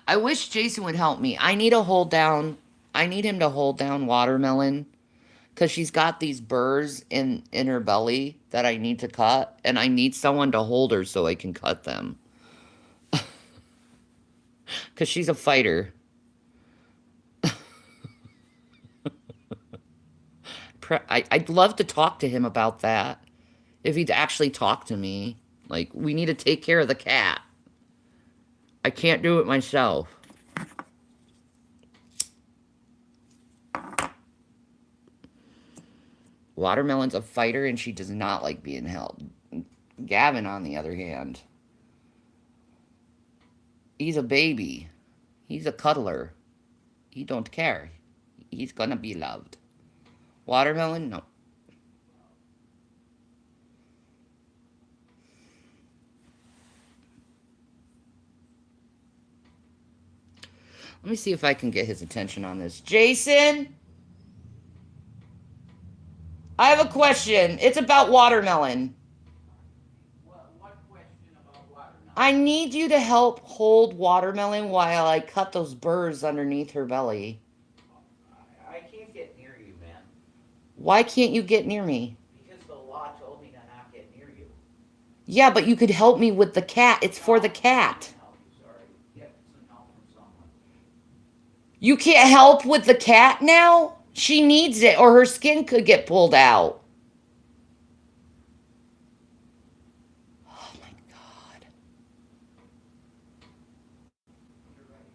I wish Jason would help me. I need to hold down. I need him to hold down Watermelon because she's got these burrs in her belly that I need to cut, and I need someone to hold her so I can cut them because she's a fighter. I'd love to talk to him about that if he'd actually talk to me. Like, we need to take care of the cat. I can't do it myself. Watermelon's a fighter and she does not like being held. Gavin, on the other hand, he's a baby. He's a cuddler. He don't care. He's gonna be loved. Watermelon, no. Let me see if I can get his attention on this. Jason, I have a question. It's about Watermelon. What question about watermelon? I need you to help hold Watermelon while I cut those burrs underneath her belly. I can't get near you, man. Why can't you get near me? Because the law told me to not get near you. Yeah, but you could help me with the cat. It's for the No, I cat. can't help you. Sorry. Get some help from someone. You can't help with the cat now? She needs it or her skin could get pulled out. Oh my god. You're right.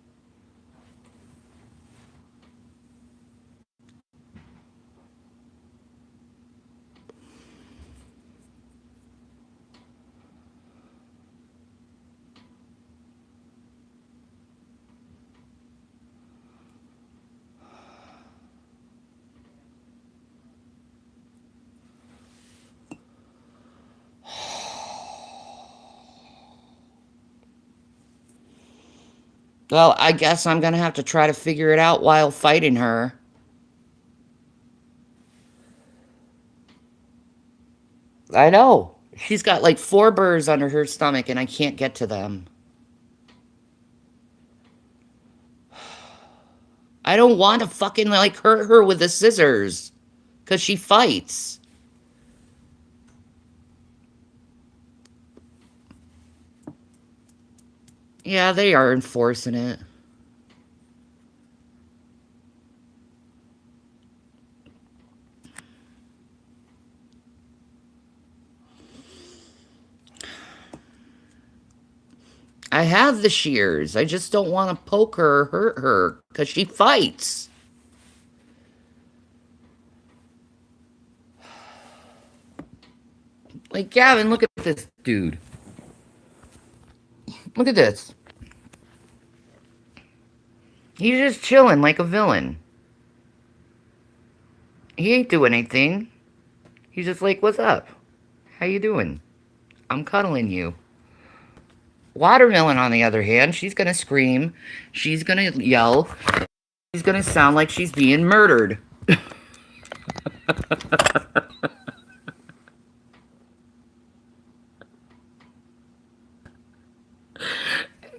Well, I guess I'm gonna have to try to figure it out while fighting her. I know. She's got like four burrs under her stomach and I can't get to them. I don't want to fucking like hurt her with the scissors because she fights. Yeah, they are enforcing it. I have the shears. I just don't want to poke her or hurt her because she fights. Like, Gavin, look at this dude. Look at this. He's just chilling like a villain. He ain't doing anything. He's just like, what's up? How you doing? I'm cuddling you. Watermelon, on the other hand, she's gonna scream. She's gonna yell. She's gonna sound like she's being murdered.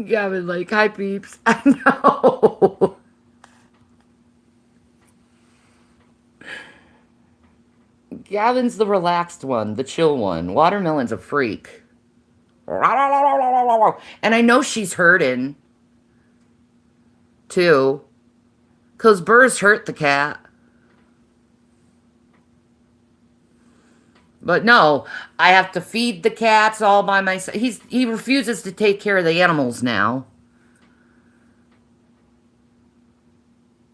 Gavin, like, hi peeps. I know. Gavin's the relaxed one, the chill one. Watermelon's a freak. And I know she's hurting, too. Because burrs hurt the cat. But no, I have to feed the cats all by myself. He refuses to take care of the animals now.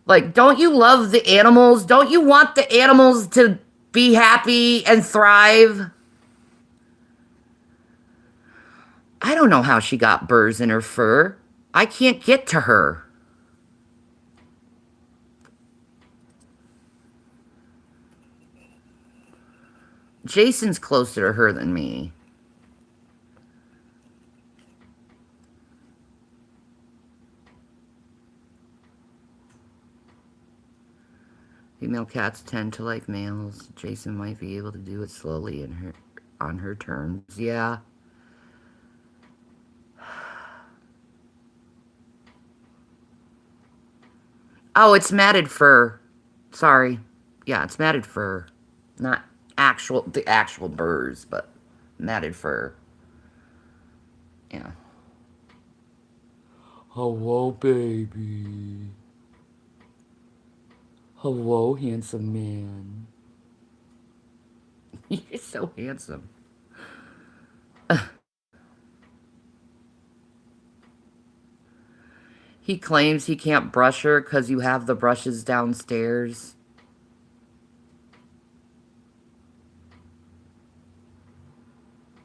Like, don't you love the animals? Don't you want the animals to be happy and thrive? I don't know how she got burrs in her fur. I can't get to her. Jason's closer to her than me. Female cats tend to like males. Jason might be able to do it slowly on her terms. Yeah. Oh, it's matted fur. Sorry. Yeah, it's matted fur. Not the actual burrs, but matted fur. Yeah. Hello, baby. Hello, handsome man. You're so handsome. He claims he can't brush her because you have the brushes downstairs.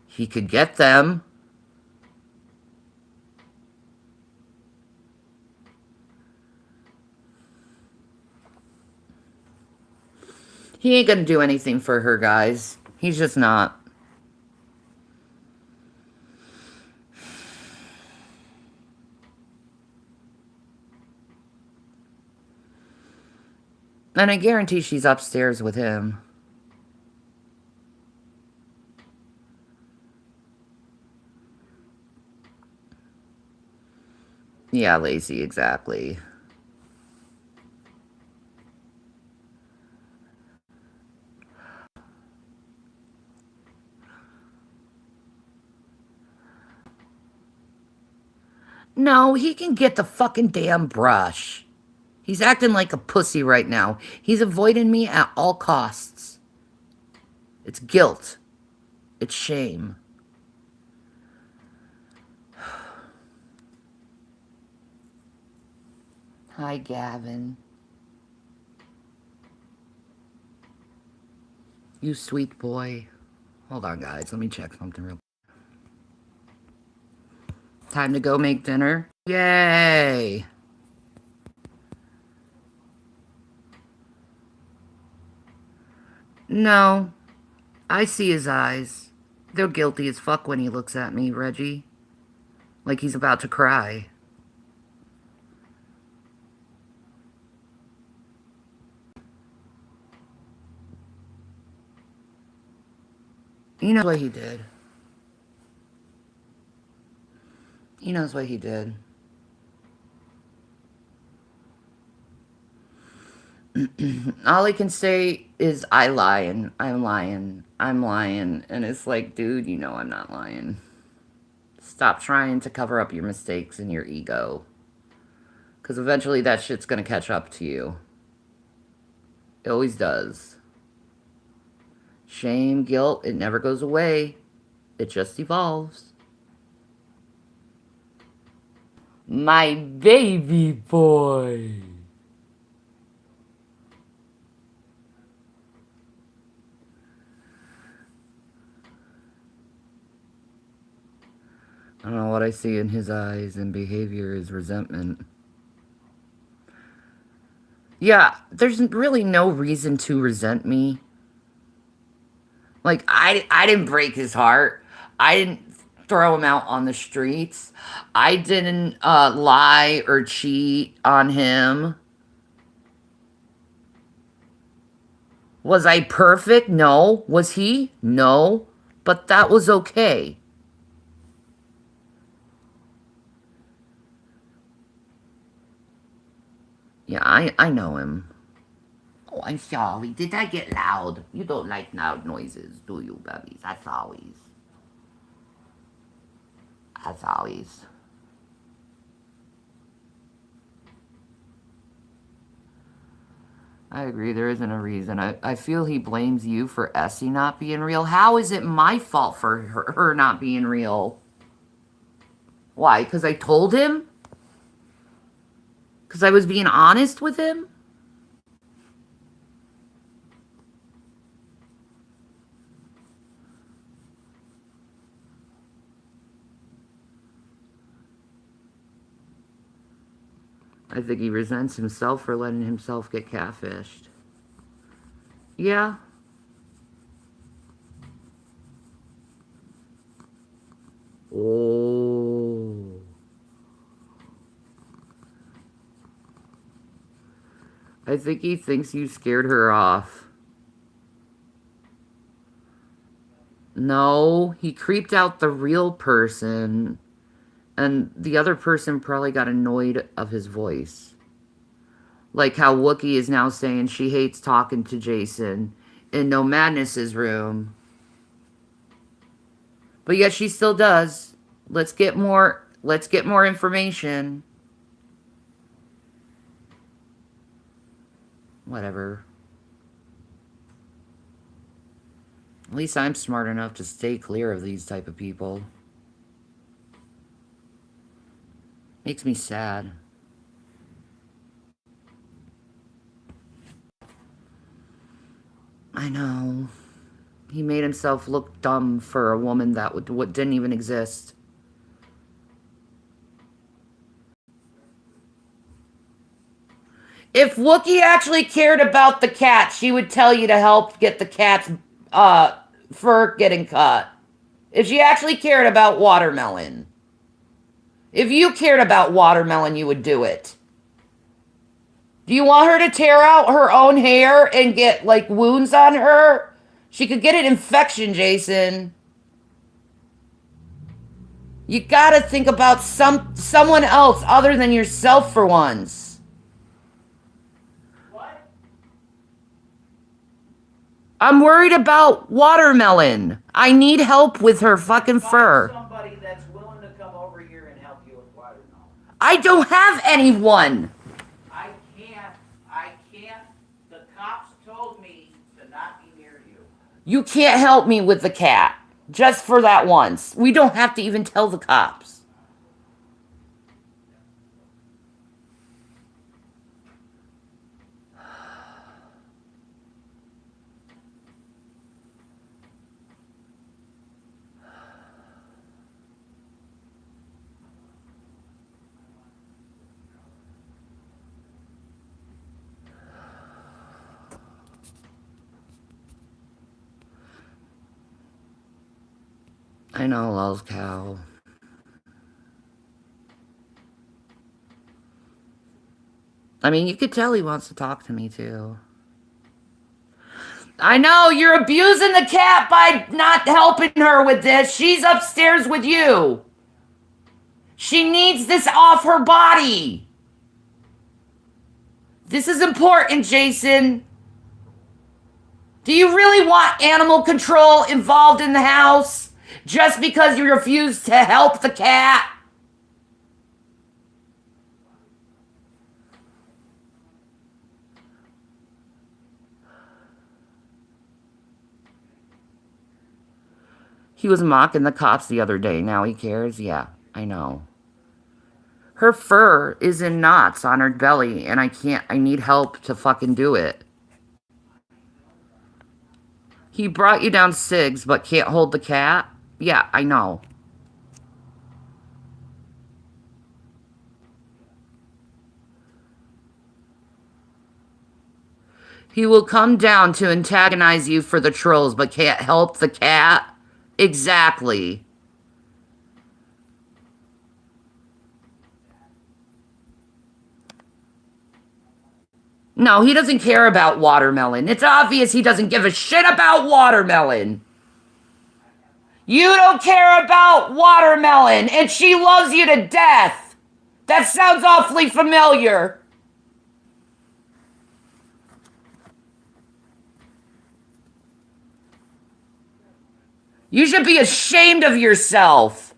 He could get them. He ain't gonna do anything for her, guys. He's just not. And I guarantee she's upstairs with him. Yeah, lazy, exactly. No, he can get the fucking damn brush. He's acting like a pussy right now. He's avoiding me at all costs. It's guilt. It's shame. Hi, Gavin. You sweet boy. Hold on, guys. Let me check something real quick. Time to go make dinner. Yay! No. I see his eyes. They're guilty as fuck when he looks at me, Reggie. Like he's about to cry. He knows what he did. He knows what he did. All I can say is I'm lying. I'm lying. I'm lying. And it's like, dude, you know I'm not lying. Stop trying to cover up your mistakes and your ego. Because eventually that shit's going to catch up to you. It always does. Shame, guilt, it never goes away. It just evolves. My baby boy. I don't know what I see in his eyes and behavior is resentment. Yeah, there's really no reason to resent me. Like, I didn't break his heart. I didn't throw him out on the streets. I didn't lie or cheat on him. Was I perfect? No. Was he? No. But that was okay. Yeah, I know him. Oh, I'm sorry. Did I get loud? You don't like loud noises, do you, babies? As always. As always. I agree, there isn't a reason. I feel he blames you for Essie not being real. How is it my fault for her not being real? Why? Because I told him? Because I was being honest with him? I think he resents himself for letting himself get catfished. Yeah. Oh. I think he thinks you scared her off. No, he creeped out the real person, and the other person probably got annoyed of his voice. Like how Wookie is now saying she hates talking to Jason in No Madness's room. But yet she still does. Let's get more information. Whatever. At least I'm smart enough to stay clear of these type of people. Makes me sad. I know. He made himself look dumb for a woman that didn't even exist. If Wookie actually cared about the cat, she would tell you to help get the cat's fur getting cut. If she actually cared about Watermelon. If you cared about Watermelon, you would do it. Do you want her to tear out her own hair and get, like, wounds on her? She could get an infection, Jason. You gotta think about someone else other than yourself for once. What? I'm worried about Watermelon. I need help with her fucking fur. Find somebody that's willing to come over here and help you with watermelon. I don't have anyone. I can't. The cops told me to not be near you. You can't help me with the cat. Just for that once. We don't have to even tell the cops. I know, lol's cow. I mean, you could tell he wants to talk to me, too. I know, you're abusing the cat by not helping her with this. She's upstairs with you. She needs this off her body. This is important, Jason. Do you really want animal control involved in the house just because you refuse to help the cat? He was mocking the cops the other day. Now he cares? Yeah, I know. Her fur is in knots on her belly, and I need help to fucking do it. He brought you down SIGs, but can't hold the cat? Yeah, I know. He will come down to antagonize you for the trolls, but can't help the cat? Exactly. No, he doesn't care about Watermelon. It's obvious he doesn't give a shit about Watermelon. You don't care about Watermelon, and she loves you to death. That sounds awfully familiar. You should be ashamed of yourself.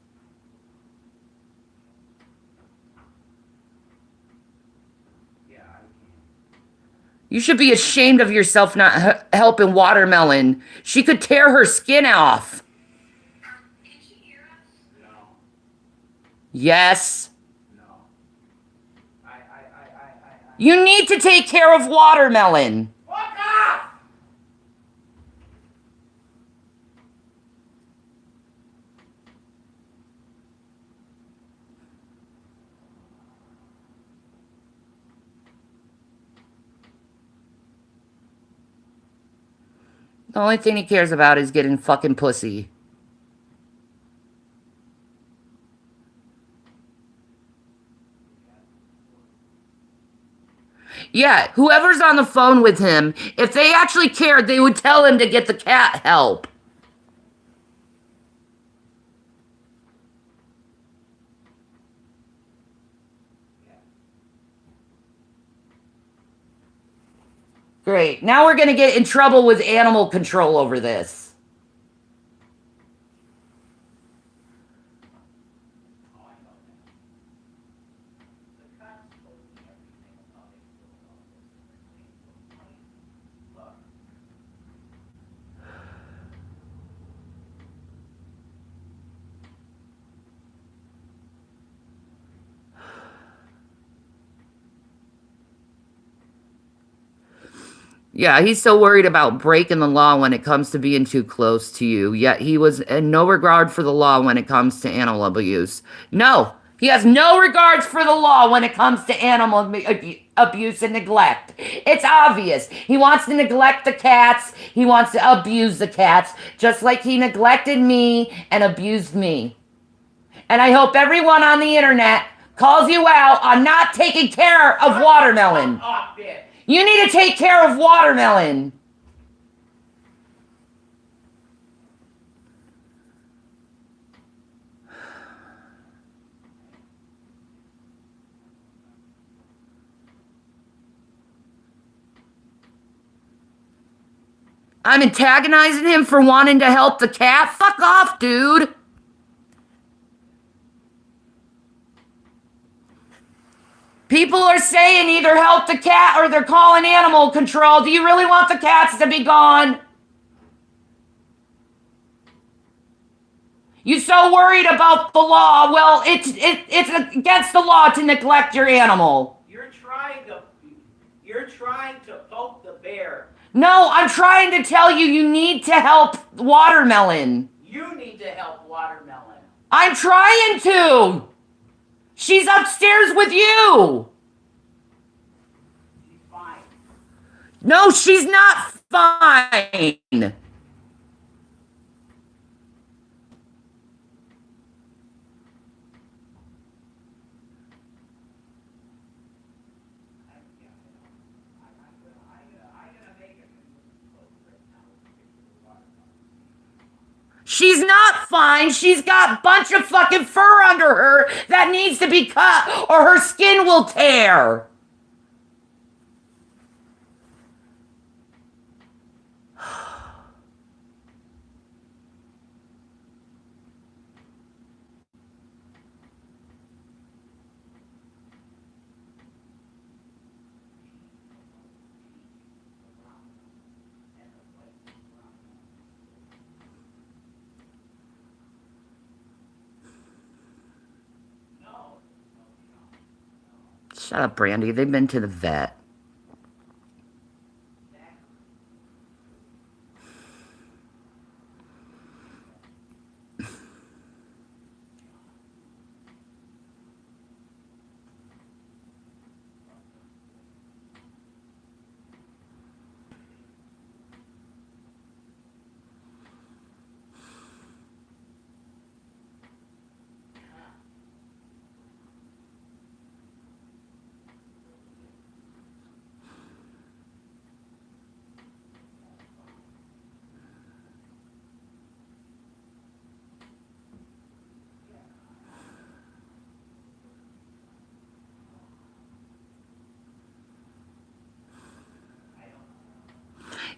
Yeah, I can't. You should be ashamed of yourself not helping Watermelon. She could tear her skin off. Can she hear us? No, Yes. no. I. You need to take care of Watermelon. Fuck off! The only thing he cares about is getting fucking pussy. Yeah, whoever's on the phone with him, if they actually cared, they would tell him to get the cat help. Great. Now we're going to get in trouble with animal control over this. Oh, I know that. The cops told me everything about it. Look, Yeah, he's so worried about breaking the law when it comes to being too close to you. Yet he was in no regard for the law when it comes to animal abuse. No, he has no regards for the law when it comes to animal abuse and neglect. It's obvious. He wants to neglect the cats. He wants to abuse the cats, just like he neglected me and abused me. And I hope everyone on the internet calls you out on not taking care of Watermelon. shut up, bitch. You need to take care of Watermelon. I'm antagonizing him for wanting to help the cat? Fuck off, dude. People are saying either help the cat or they're calling animal control. Do you really want the cats to be gone? You so worried about the law. Well, it's against the law to neglect your animal. You're trying to poke the bear. No, I'm trying to tell you, you need to help Watermelon. You need to help Watermelon. I'm trying to. She's upstairs with you. She's fine. No, she's not fine. She's not fine. She's got a bunch of fucking fur under her that needs to be cut or her skin will tear. Shut up, Brandy. They've been to the vet.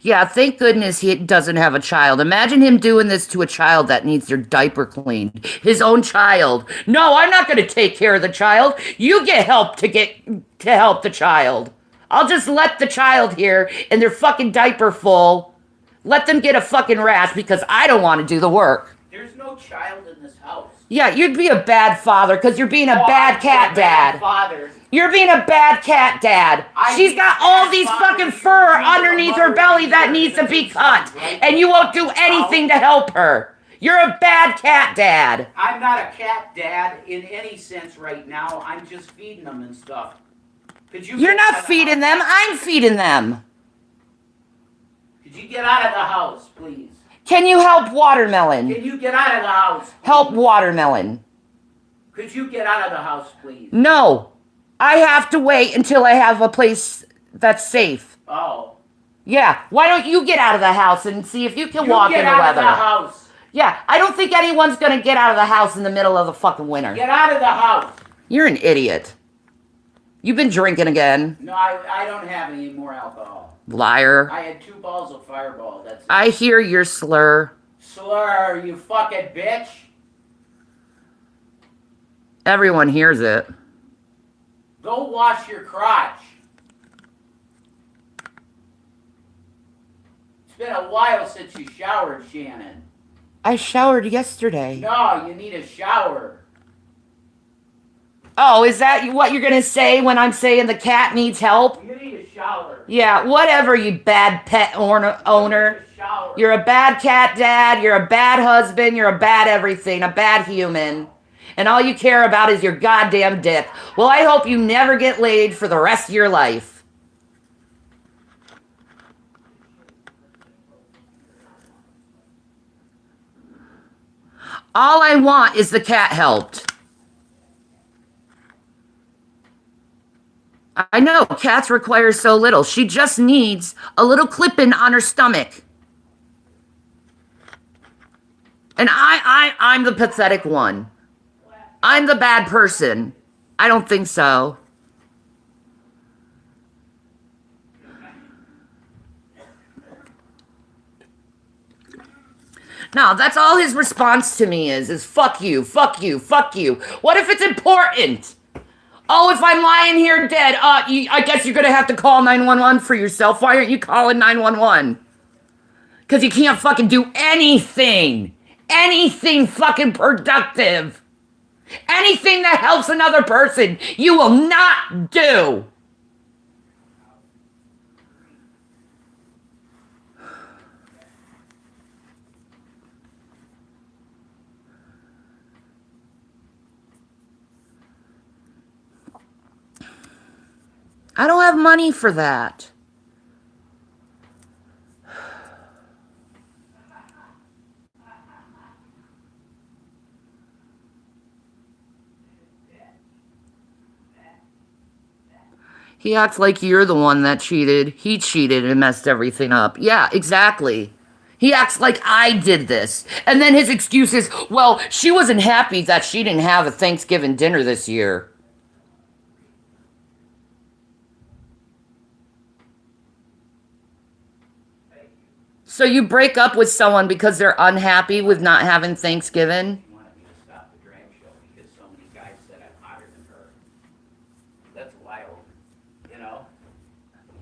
Yeah, thank goodness he doesn't have a child. Imagine him doing this to a child that needs their diaper cleaned. His own child. No, I'm not going to take care of the child. You get help to help the child. I'll just let the child here in their fucking diaper full. Let them get a fucking rash because I don't want to do the work. There's no child in this house. Yeah, you'd be a bad father because you're being a bad cat dad. Father. You're being a bad cat dad. She's got all these fucking fur underneath her belly that needs to be cut. And you won't do anything to help her. You're a bad cat dad. I'm not a cat dad in any sense right now. I'm just feeding them and stuff. You're not feeding them. I'm feeding them. Could you get out of the house, please? Can you help Watermelon? Can you get out of the house? Please? Help Watermelon. Could you get out of the house, please? No. I have to wait until I have a place that's safe. Oh. Yeah. Why don't you get out of the house and see if you can walk in the weather? Get out of the house. Yeah. I don't think anyone's going to get out of the house in the middle of the fucking winter. Get out of the house. You're an idiot. You've been drinking again. No, I don't have any more alcohol. Liar. I had 2 balls of Fireball. That's it. I hear your slur. Slur, you fucking bitch. Everyone hears it. Go wash your crotch. It's been a while since you showered, Shannon. I showered yesterday. No, you need a shower. Oh, is that what you're going to say when I'm saying the cat needs help? You need a shower. Yeah, whatever, you bad pet owner. You need a shower. You're a bad cat dad, you're a bad husband, you're a bad everything, a bad human. And all you care about is your goddamn dick. Well, I hope you never get laid for the rest of your life. All I want is the cat helped. I know, cats require so little. She just needs a little clipping on her stomach. And I'm the pathetic one. I'm the bad person. I don't think so. No, that's all his response to me is fuck you, fuck you, fuck you. What if it's important? Oh, if I'm lying here dead, I guess you're gonna have to call 911 for yourself. Why aren't you calling 911? Because you can't fucking do anything. Anything fucking productive. Anything that helps another person, you will not do. I don't have money for that. He acts like you're the one that cheated. He cheated and messed everything up. Yeah, exactly. He acts like I did this. And then his excuse is, well, she wasn't happy that she didn't have a Thanksgiving dinner this year. So you break up with someone because they're unhappy with not having Thanksgiving? She wanted me to stop the drag show because so many guys said I'm hotter than her. That's wild, you know?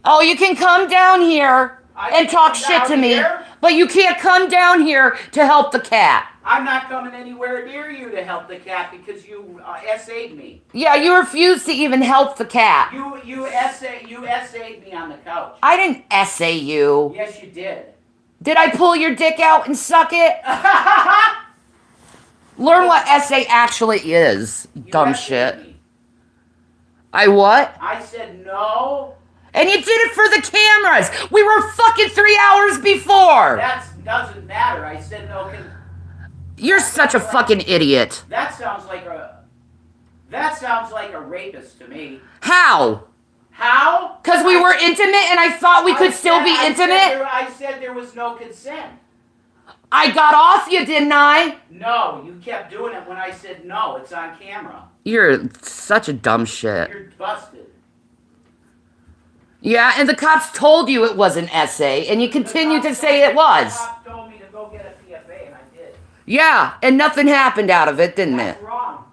Oh, you can come down here and talk shit to me, but you can't come down here to help the cat. I'm not coming anywhere near you to help the cat because you essayed me. Yeah, you refuse to even help the cat. You essayed me on the couch. I didn't essay you. Yes, you did. Did I pull your dick out and suck it? Learn what essay actually is, dumb essayed shit. me. I what? I said no. And you did it for the cameras. We were fucking 3 hours before. That doesn't matter. I said no. You're such a fucking idiot. That sounds like a rapist to me. How? How? Because we were intimate and I thought we could still be intimate? I said there was no consent. I got off you, didn't I? No, you kept doing it when I said no. It's on camera. You're such a dumb shit. You're busted. Yeah, and the cops told you it was an essay, and you continue to say it was. The cops told me to go get a PFA, and I did. Yeah, and nothing happened out of it, didn't it? That's wrong.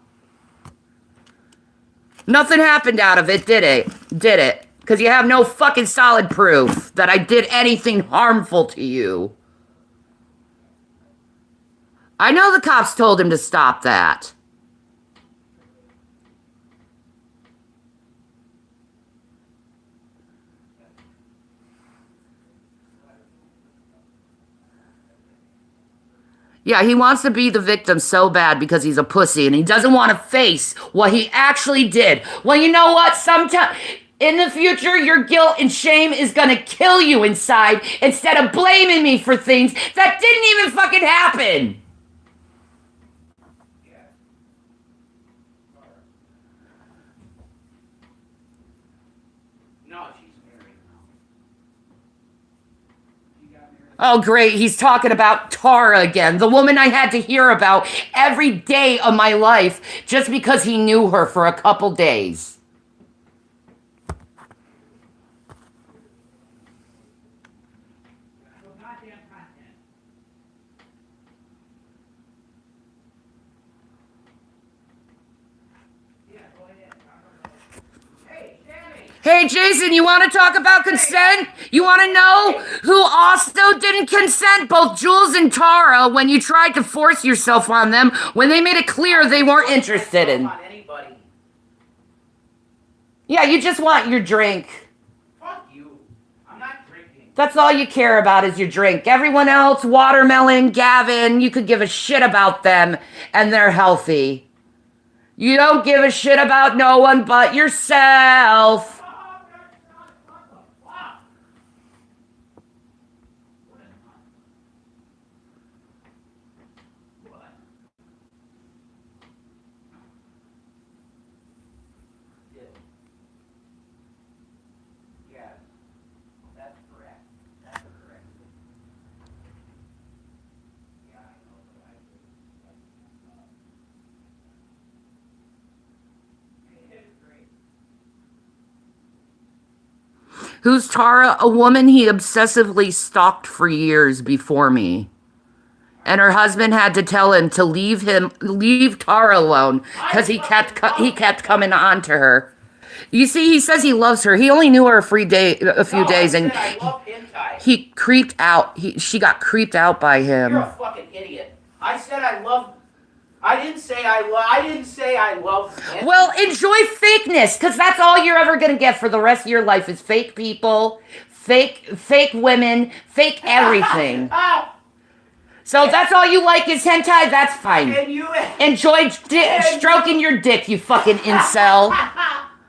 Nothing happened out of it, did it? Did it? Because you have no fucking solid proof that I did anything harmful to you. I know the cops told him to stop that. Yeah, he wants to be the victim so bad because he's a pussy and he doesn't want to face what he actually did. Well, you know what? Sometime in the future, your guilt and shame is going to kill you inside instead of blaming me for things that didn't even fucking happen. No, she's married now. She got married. Oh, great. He's talking about Tara again, the woman I had to hear about every day of my life just because he knew her for a couple days. Hey, Jason, you want to talk about consent? You want to know who also didn't consent? Both Jules and Tara, when you tried to force yourself on them, when they made it clear they weren't interested in. On anybody. Yeah, you just want your drink. Fuck you. I'm not drinking. That's all you care about is your drink. Everyone else, Watermelon, Gavin, you could give a shit about them, and they're healthy. You don't give a shit about no one but yourself. Yes, that's correct. That's correct. Yeah, I know, but I it is great. Who's Tara? A woman he obsessively stalked for years before me. And her husband had to tell him to leave Tara alone because he kept coming on to her. You see, he says he loves her. He only knew her a few days, and I love hentai. he creeped out. She got creeped out by him. You're a fucking idiot. I said I love. I didn't say I love. I didn't say I love. Well, enjoy fakeness, because that's all you're ever gonna get for the rest of your life is fake people, fake women, fake everything. Ah, So that's all you like is hentai. That's fine. and you. Enjoy stroking your dick, you fucking incel.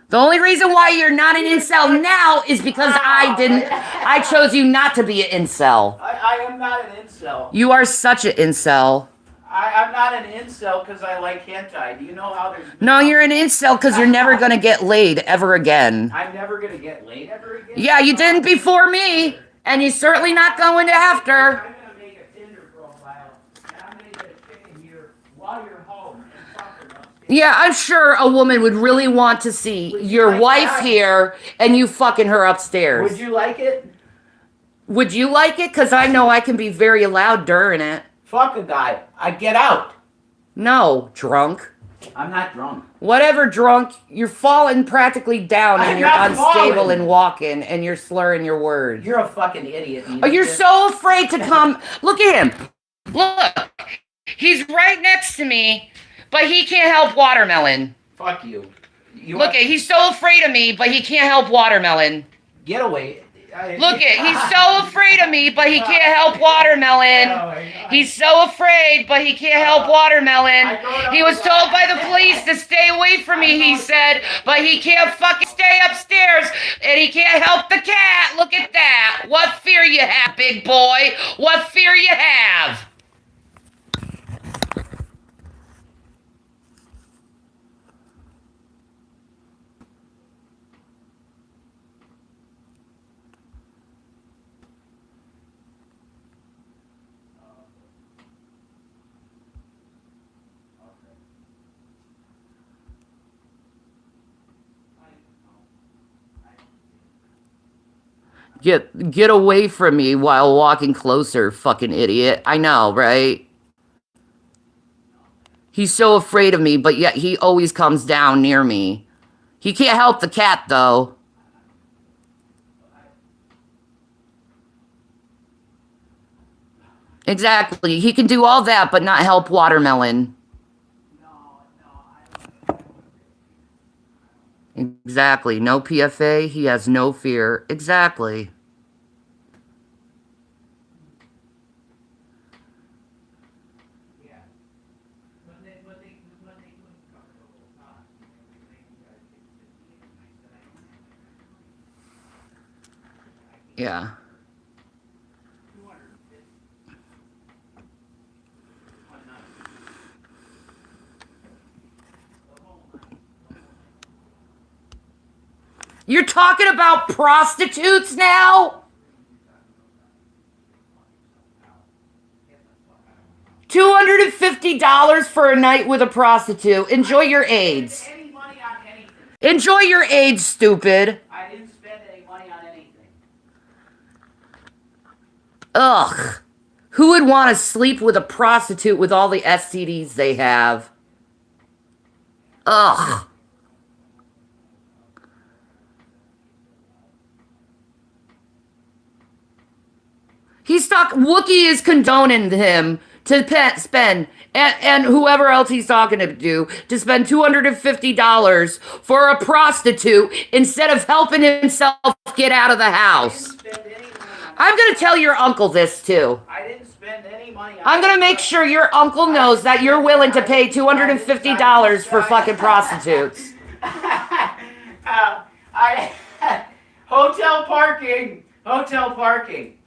The only reason why you're not an incel now is because I chose you not to be an incel. I am not an incel. You are such an incel. I'm not an incel because I like hentai. Do you know how there's... No, you're an incel because you're never gonna get laid ever again. I'm never going to get laid ever again? Yeah, you didn't before me, and you're certainly not going to after. I'm going to make a Tinder profile, and I'm going to get a chick in here while you're home and fuck her upstairs. Yeah, I'm sure a woman would really want to see your wife here and you fucking her upstairs. Would you like it? Would you like it? Because I know I can be very loud during it. Fuck a guy. I get out. No, drunk. I'm not drunk. Whatever, drunk. You're falling practically down and I'm you're not unstable falling. and walking and you're slurring your words. You're a fucking idiot. Oh, you're so afraid to come. Look at him. Look. He's right next to me, but he can't help Watermelon. Fuck you. Look at, he's so afraid of me, but he can't help Watermelon. Get away. Look at, he's so afraid of me, but he can't help Watermelon. Oh my God. He's so afraid, but he can't help Watermelon. He was told by the police to stay away from me, he said, but he can't fucking stay upstairs, and he can't help the cat. Look at that. What fear you have, big boy? What fear you have? Get away from me while walking closer, fucking idiot. I know, right? He's so afraid of me, but yet he always comes down near me. He can't help the cat, though. Exactly. He can do all that, but not help Watermelon. Exactly. No PFA. He has no fear. Exactly. Yeah. You're talking about prostitutes now? $250 for a night with a prostitute. Enjoy your AIDS. Any money on anything. Enjoy your AIDS, stupid. I didn't spend any money on anything. Ugh. Who would want to sleep with a prostitute with all the STDs they have? Ugh. Wookie is condoning him to spend, and whoever else he's talking to spend $250 for a prostitute instead of helping himself get out of the I house. didn't spend any money on I'm gonna tell your uncle this too. I didn't spend any money on I'm gonna make sure your uncle knows that you're willing to pay $250 for fucking prostitutes. I hotel parking. Hotel parking.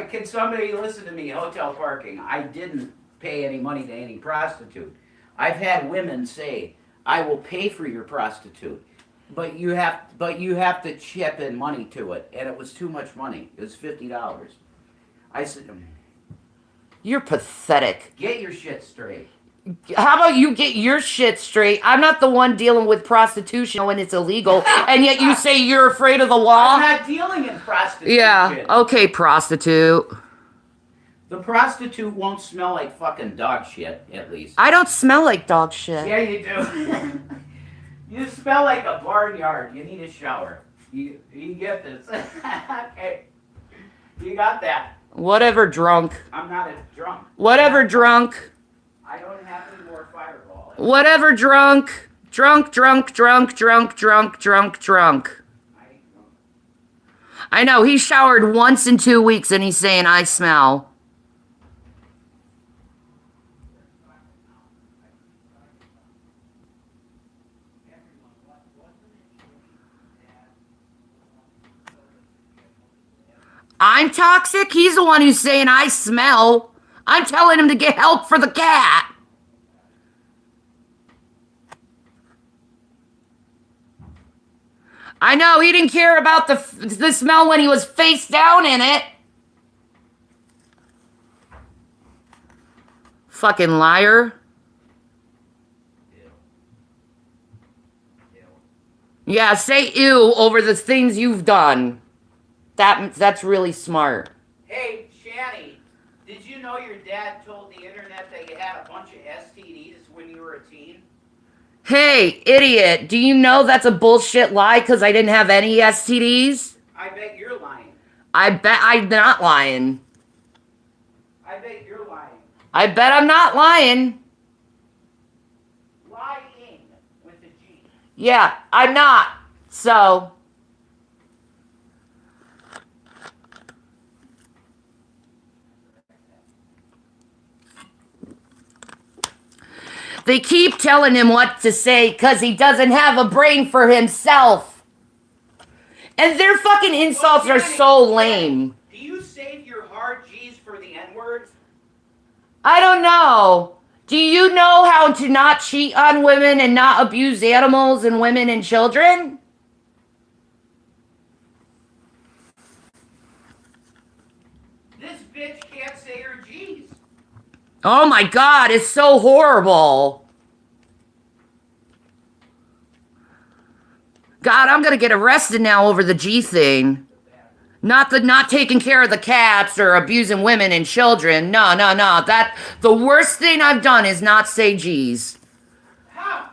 Can somebody listen to me? Hotel parking. I didn't pay any money to any prostitute. I've had women say, "I will pay for your prostitute, but you have to chip in money to it," and it was too much money. It was $50. I said, You're pathetic. "Get your shit straight." How about you get your shit straight? I'm not the one dealing with prostitution when it's illegal, and yet you say you're afraid of the law? I'm not dealing in prostitution. Yeah, okay, prostitute. The prostitute won't smell like fucking dog shit, at least. I don't smell like dog shit. Yeah, you do. You smell like a barnyard. You need a shower. You get this. Okay. You got that. Whatever, drunk. I'm not a drunk. Whatever, drunk. I don't have any more Fireball. Whatever, drunk. Drunk, drunk, drunk, drunk, drunk, drunk, drunk. I ain't drunk. I know, he showered once in 2 weeks and he's saying, I smell. I'm toxic? He's the one who's saying, I smell. I'm telling him to get help for the cat. I know, he didn't care about the smell when he was face down in it. Fucking liar. Yeah, say ew over the things you've done. That's really smart. Hey, Shanny, did you know your dad told the internet that you had a bunch of STDs when you were a teen? Hey, idiot, do you know that's a bullshit lie because I didn't have any STDs? I bet you're lying. I bet I'm not lying. I bet you're lying. I bet I'm not lying. Lying with a G. Yeah, I'm not. So, they keep telling him what to say because he doesn't have a brain for himself. And their fucking insults are so lame. Do you save your hard G's for the N-words? I don't know. Do you know how to not cheat on women and not abuse animals and women and children? This bitch can't say her G's. Oh my God, it's so horrible. God, I'm gonna get arrested now over the G thing. Not taking care of the cats or abusing women and children. No. That the worst thing I've done is not say G's. How?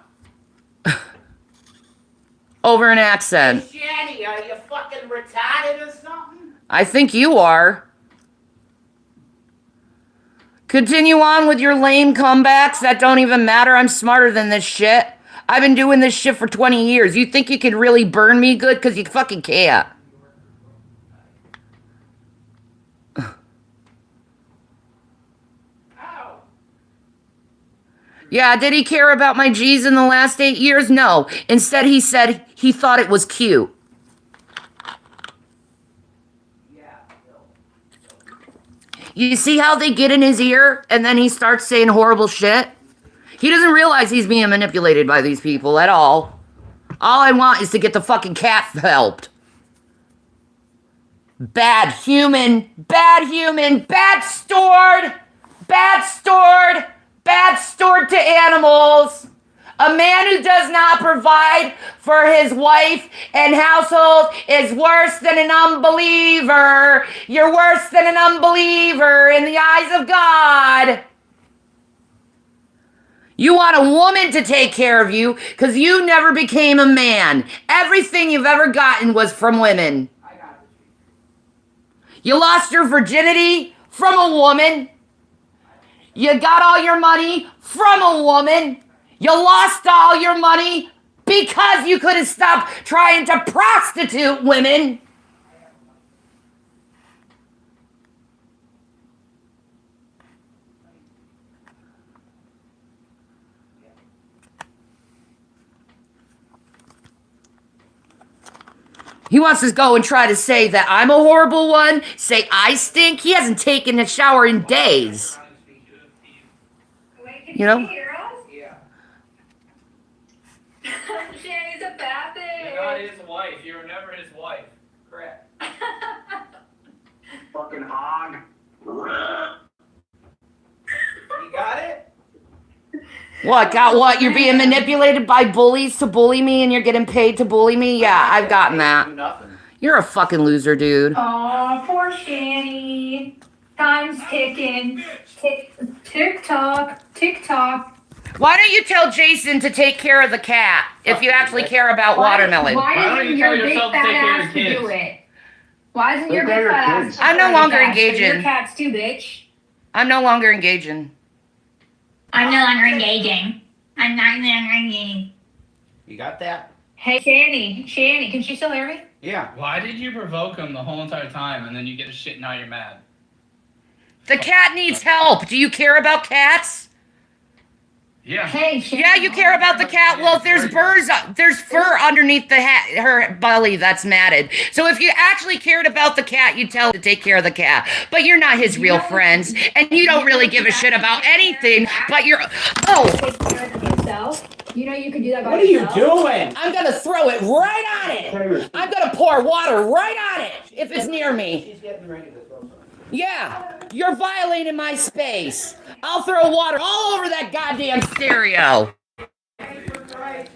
Over an accent. Shanny, are you fucking retarded or something? I think you are. Continue on with your lame comebacks that don't even matter. I'm smarter than this shit. I've been doing this shit for 20 years. You think you can really burn me good? Because you fucking can't. How? Yeah, did he care about my G's in the last 8 years? No. Instead, he said he thought it was cute. Yeah, You see how they get in his ear and then he starts saying horrible shit? He doesn't realize he's being manipulated by these people at all. All I want is to get the fucking cat helped. Bad human, bad human, bad stored, bad stored, bad stored to animals. A man who does not provide for his wife and household is worse than an unbeliever. You're worse than an unbeliever in the eyes of God. You want a woman to take care of you because you never became a man. Everything you've ever gotten was from women. I got it. You lost your virginity from a woman. You got all your money from a woman. You lost all your money because you couldn't stop trying to prostitute women. He wants to go and try to say that I'm a horrible one, say I stink. He hasn't taken a shower in days. Wait, can You know? hear us? Yeah. Shanny's a bad You're not his wife. You were never his wife. Correct. Fucking hog. You got it? What, got what? You're being manipulated by bullies to bully me and you're getting paid to bully me? Yeah, I've gotten that. Do nothing. You're a fucking loser, dude. Aw, poor Shanny. Time's ticking. Tick-tock. Why don't you tell Jason to take care of the cat if you actually care about watermelon? Why Why don't doesn't you tell your big yourself to fat take care of ass your do kids? it? Why doesn't your Take care big of fat your ass? kids. I'm no longer Your engaging. cat's too, bitch. I'm no longer engaging. I'm no longer engaging. I'm not longer engaging. You got that? Hey, Shanny, can she still hear me? Yeah. Why did you provoke him the whole entire time and then you get a shit and now you're mad? The cat needs help. Do you care about cats? Yeah. Hey, Shanny. Yeah, you care about the cat. Well, if there's there's fur underneath her belly that's matted. So if you actually cared about the cat, you'd tell her to take care of the cat. But you're not his real friends, and you don't really give a shit about anything. But you're Take care of yourself. You know you can do that by What are you yourself. doing? I'm gonna throw it right on it. I'm gonna pour water right on it if it's near me. She's getting ready to throw something. Yeah, you're violating my space. I'll throw water all over that goddamn stereo. Shanny for Christ.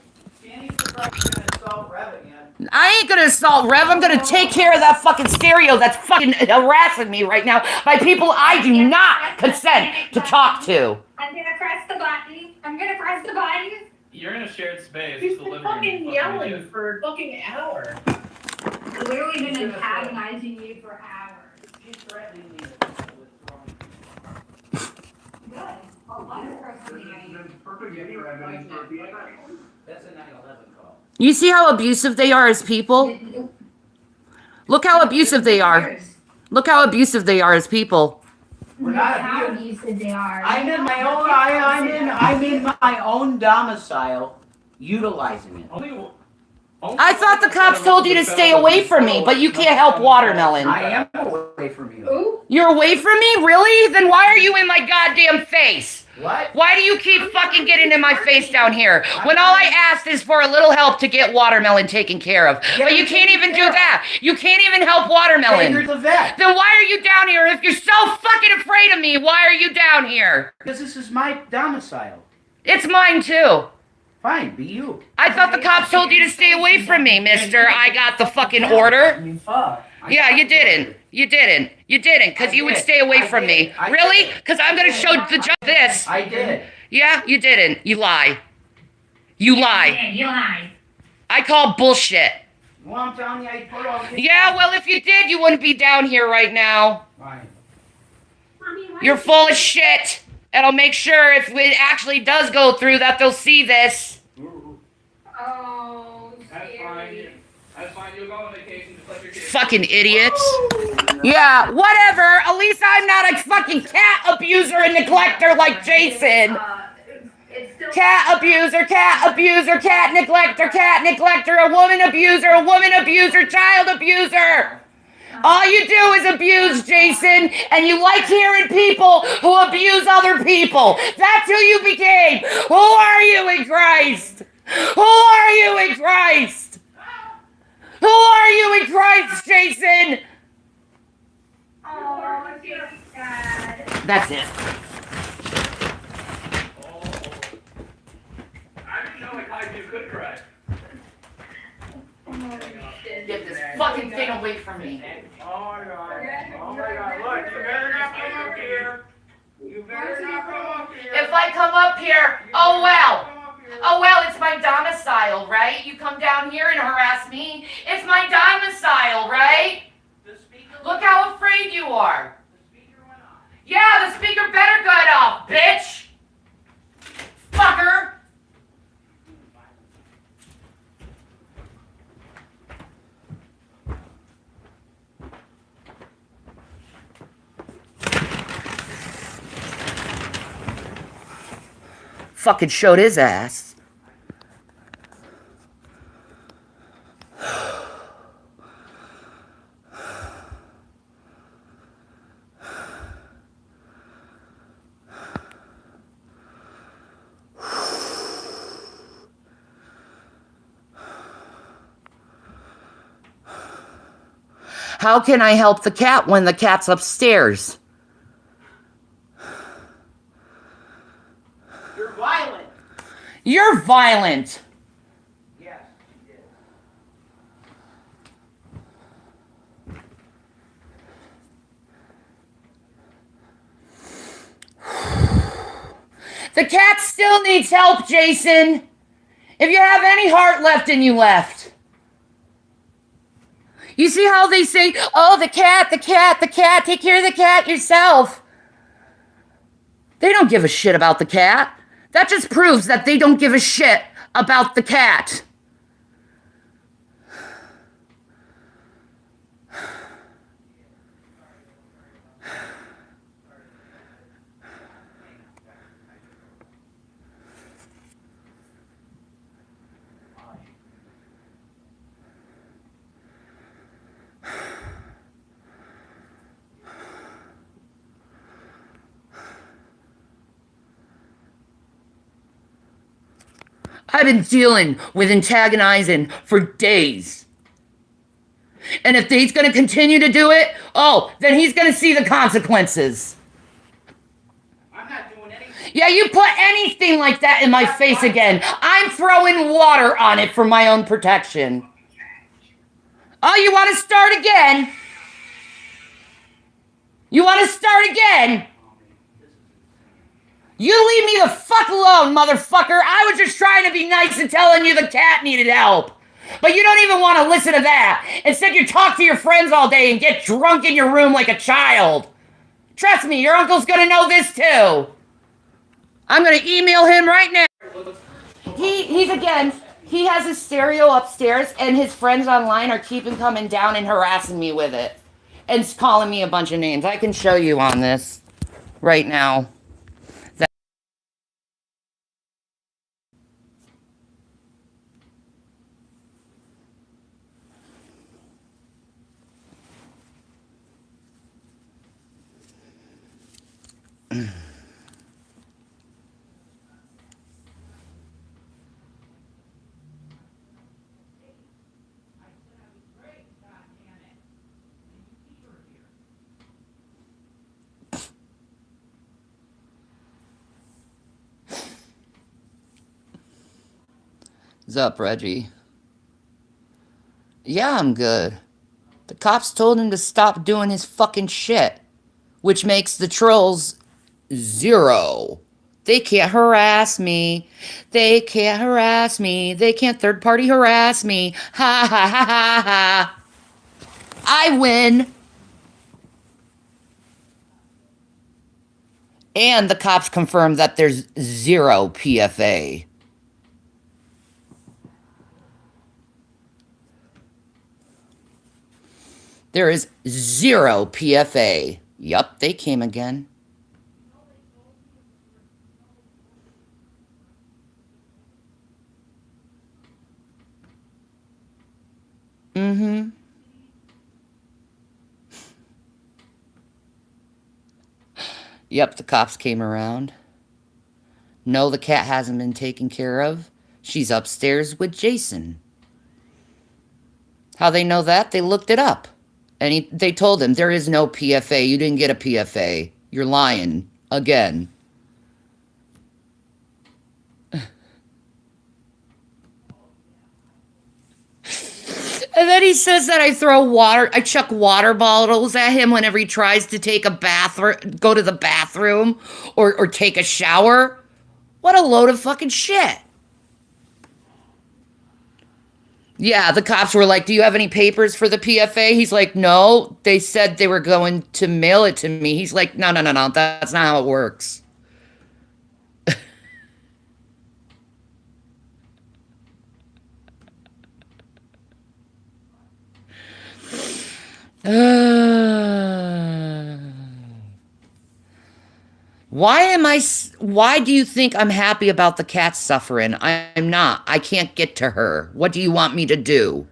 Shanny for Christ gonna assault Rev again. I ain't gonna assault Rev. I'm gonna take care of that fucking stereo that's fucking harassing me right now by people I do not consent to talk to. I'm gonna press the button. You're in a shared space. He's It's the been living room. fucking you yelling idiot. for a fucking hour. Literally been antagonizing you for hours. She's threatening me with throwing. Good. A lot of personality. Perfect evidence for being That's a 9/11 call. You see how abusive they are as people? Look how abusive they are. Look how abusive they are as people. We're not How abused. abusive they are. I'm in my own. I'm in my own domicile, utilizing it. I thought the cops told you to stay away from me, but you can't help watermelon. I am away from you. Ooh. You're away from me? Really? Then why are you in my goddamn face? What? Why do you keep fucking getting in my face down here? When all I asked is for a little help to get watermelon taken care of. But you can't even do that. You can't even help Take her watermelon. to the vet. Then why are you down here? If you're so fucking afraid of me, why are you down here? Because this is my domicile. It's mine too. Fine, be you. I thought the cops told you to stay away from me, mister. I got the fucking I order. mean, fuck. Yeah, you didn't. You didn't. You didn't, because you would stay away from me. Really? Because I'm going to show the judge this. I did. Yeah, you didn't. You lie. You lie. You lie. I call bullshit. Well, I'm telling you, I put all this. Yeah, well, if you did, you wouldn't be down here right now. Fine. You're full of shit. And I'll make sure if it actually does go through that they'll see this. Oh, That's fine. That's fine. You'll go on vacation just like your kids. Fucking idiots. Yeah, whatever. At least I'm not a fucking cat abuser and neglector like Jason. It's still Cat abuser, cat neglector, cat neglector, a woman abuser, child abuser. All you do is abuse, Jason, and you like hearing people who abuse other people. That's who you became. Who are you in Christ? Who are you in Christ? Who are you in Christ, Jason? Oh, Jason's sad. That's it. I didn't know like how you could cry. Get this fucking thing away from me. Oh my god. Oh my god. Look, you better not come up here. You better not come up here. If I come up here, oh well, it's my domicile, right? You come down here and harass me. It's my domicile, right? Look how afraid think you are? Yeah, the speaker better got off, bitch! Fucker! Fucking showed his ass. How can I help the cat when the cat's upstairs? You're violent. You're violent. Yes, you did. The cat still needs help, Jason. If you have any heart left in you left. You see how they say, oh, the cat, take care of the cat yourself. They don't give a shit about the cat. That just proves that they don't give a shit about the cat. I've been dealing with antagonizing for days. And if he's going to continue to do it, oh, then he's going to see the consequences. I'm not doing anything. Yeah, you put anything like that in my face again, I'm throwing water on it for my own protection. Oh, you want to start again? You want to start again? You leave me the fuck alone, motherfucker. I was just trying to be nice and telling you the cat needed help. But you don't even want to listen to that. Instead, you talk to your friends all day and get drunk in your room like a child. Trust me, your uncle's gonna know this too. I'm gonna email him right now. He has his stereo upstairs, and his friends online are keeping coming down and harassing me with it. And calling me a bunch of names. I can show you on this right now. What's up, Reggie? Yeah, I'm good. The cops told him to stop doing his fucking shit, which makes the trolls 0. They can't harass me. They can't harass me. They can't third-party harass me. Ha ha ha ha ha. I win. And the cops confirmed that there's 0 PFA. There is 0 PFA. Yup, they came again. Mm-hmm. Yep, the cops came around. No, the cat hasn't been taken care of. She's upstairs with Jason. How they know that? They looked it up. And they told him, there is no PFA. You didn't get a PFA. You're lying. Again. And then he says that I chuck water bottles at him whenever he tries to take a bathroom, go to the bathroom or take a shower. What a load of fucking shit. Yeah, the cops were like, "Do you have any papers for the PFA?" He's like, "No, they said they were going to mail it to me." He's like, "No, no, no, no, that's not how it works." Why do you think I'm happy about the cat suffering? I'm not. I can't get to her. What do you want me to do?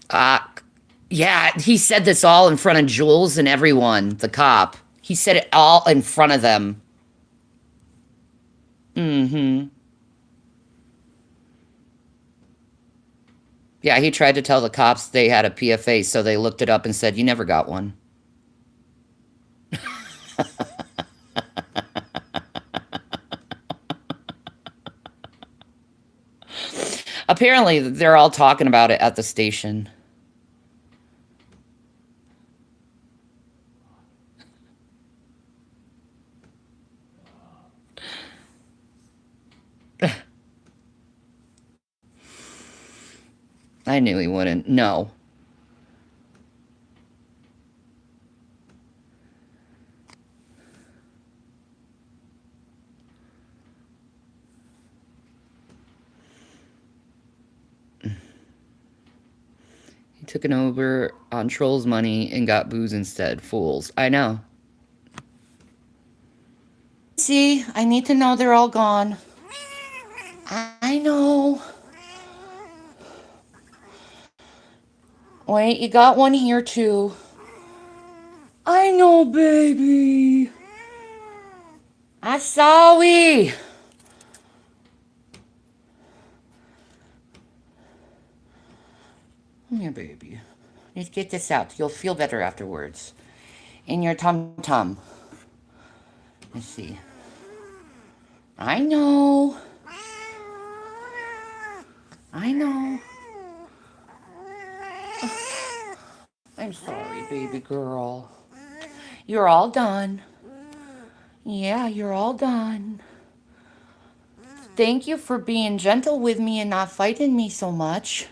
Uh, yeah, he said this all in front of Jules and everyone, the cop. He said it all in front of them. Mm-hmm. Yeah, he tried to tell the cops they had a PFA, so they looked it up and said, "You never got one." Apparently, they're all talking about it at the station. I knew he wouldn't. No. He took an Uber on Troll's money and got booze instead. Fools. I know. See, I need to know they're all gone. I know. Wait, you got one here too. I know, baby. I saw we. Come here, baby. Let's get this out. You'll feel better afterwards. In your tum-tum. Let's see. I know. I know. I'm sorry, baby girl. You're all done. Yeah, you're all done. Thank you for being gentle with me and not fighting me so much.